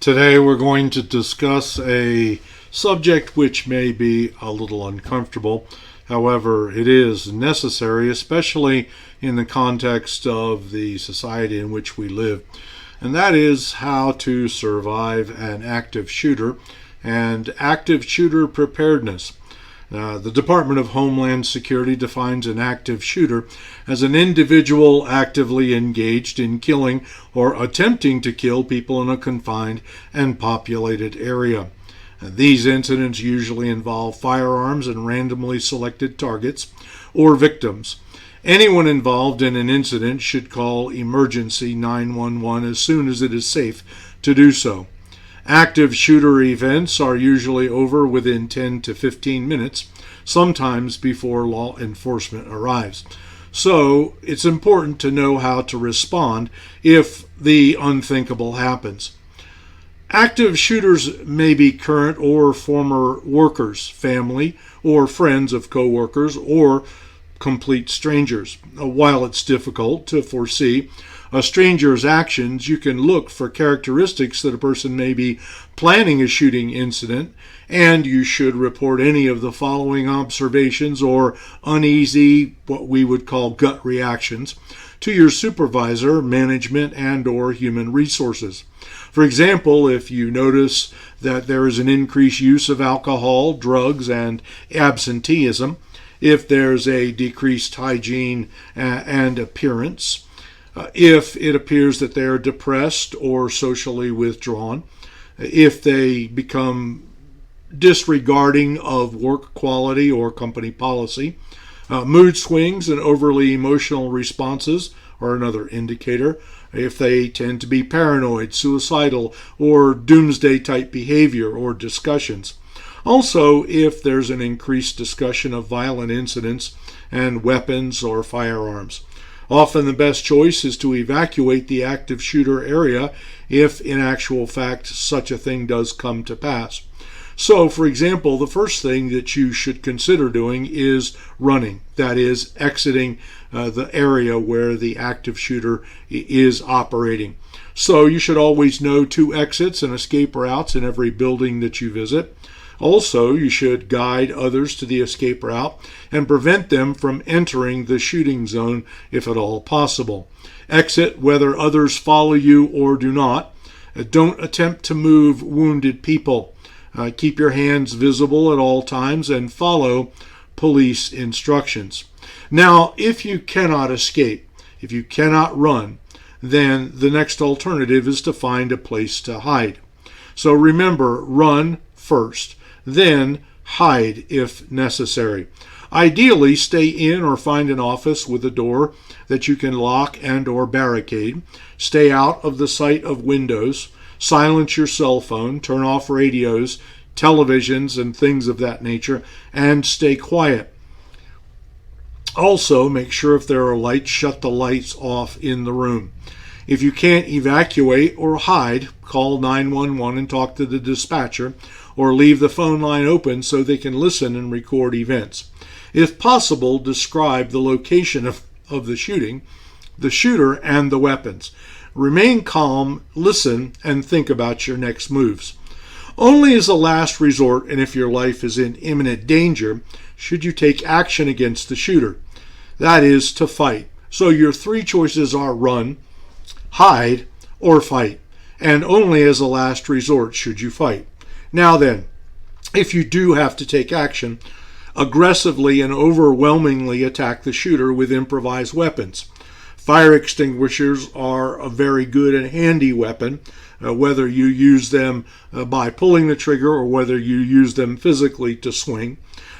Today we're going to discuss a subject which may be a little uncomfortable. However, it is necessary, especially in the context of the society in which we live. And that is how to survive an active shooter and active shooter preparedness. The Department of Homeland Security defines an active shooter as an individual actively engaged in killing or attempting to kill people in a confined and populated area. These incidents usually involve firearms and randomly selected targets or victims. Anyone involved in an incident should call emergency 911 as soon as it is safe to do so. Active shooter events are usually over within 10 to 15 minutes, sometimes before law enforcement arrives. So it's important to know how to respond if the unthinkable happens. Active shooters may be current or former workers, family, or friends of coworkers, or complete strangers. While it's difficult to foresee a stranger's actions, you can look for characteristics that a person may be planning a shooting incident, and you should report any of the following observations or uneasy, what we would call gut reactions, to your supervisor, management, and or human resources. For example, if you notice that there is an increased use of alcohol, drugs, and absenteeism, if there's a decreased hygiene and appearance, if it appears that they are depressed or socially withdrawn, if they become disregarding of work quality or company policy, mood swings and overly emotional responses are another indicator. If they tend to be paranoid, suicidal, or doomsday type behavior or discussions. Also, if there's an increased discussion of violent incidents and weapons or firearms. Often the best choice is to evacuate the active shooter area if in actual fact such a thing does come to pass. So, for example, the first thing that you should consider doing is running, that is, exiting the area where the active shooter is operating. So you should always know 2 exits and escape routes in every building that you visit. Also, you should guide others to the escape route and prevent them from entering the shooting zone if at all possible. Exit whether others follow you or do not. Don't attempt to move wounded people. Keep your hands visible at all times and follow police instructions. Now, if you cannot escape, if you cannot run, then the next alternative is to find a place to hide. So remember, run first, then hide if necessary. Ideally, stay in or find an office with a door that you can lock and or barricade. Stay out of the sight of windows. Silence your cell phone. Turn off radios, televisions, and things of that nature, and stay quiet. Also, make sure if there are lights, shut the lights off in the room. If you can't evacuate or hide, call 911 and talk to the dispatcher, or leave the phone line open so they can listen and record events. If possible, describe the location of the shooting, the shooter, and the weapons. Remain calm, listen, and think about your next moves. Only as a last resort, and if your life is in imminent danger, should you take action against the shooter. That is, to fight. So your 3 choices are run, hide, or fight. And only as a last resort should you fight. Now then, if you do have to take action, aggressively and overwhelmingly attack the shooter with improvised weapons. Fire extinguishers are a very good and handy weapon, whether you use them by pulling the trigger or whether you use them physically to swing.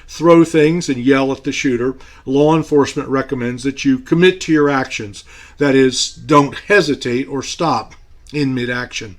Throw things and yell at the shooter. Law enforcement recommends that you commit to your actions. That is, don't hesitate or stop in mid-action.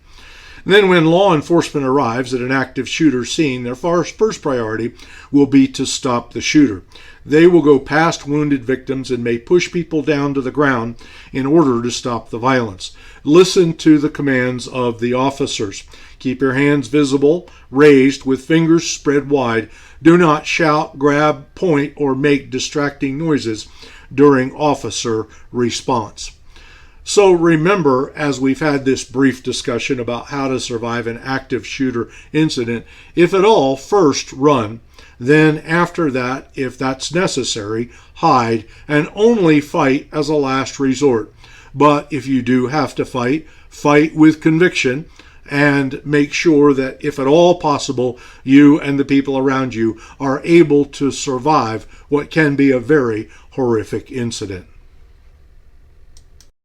Then when law enforcement arrives at an active shooter scene, their first priority will be to stop the shooter. They will go past wounded victims and may push people down to the ground in order to stop the violence. Listen to the commands of the officers. Keep your hands visible, raised, with fingers spread wide. Do not shout, grab, point, or make distracting noises during officer response. So remember, as we've had this brief discussion about how to survive an active shooter incident, if at all, first run. Then after that, if that's necessary, hide and only fight as a last resort. But if you do have to fight, fight with conviction and make sure that if at all possible, you and the people around you are able to survive what can be a very horrific incident.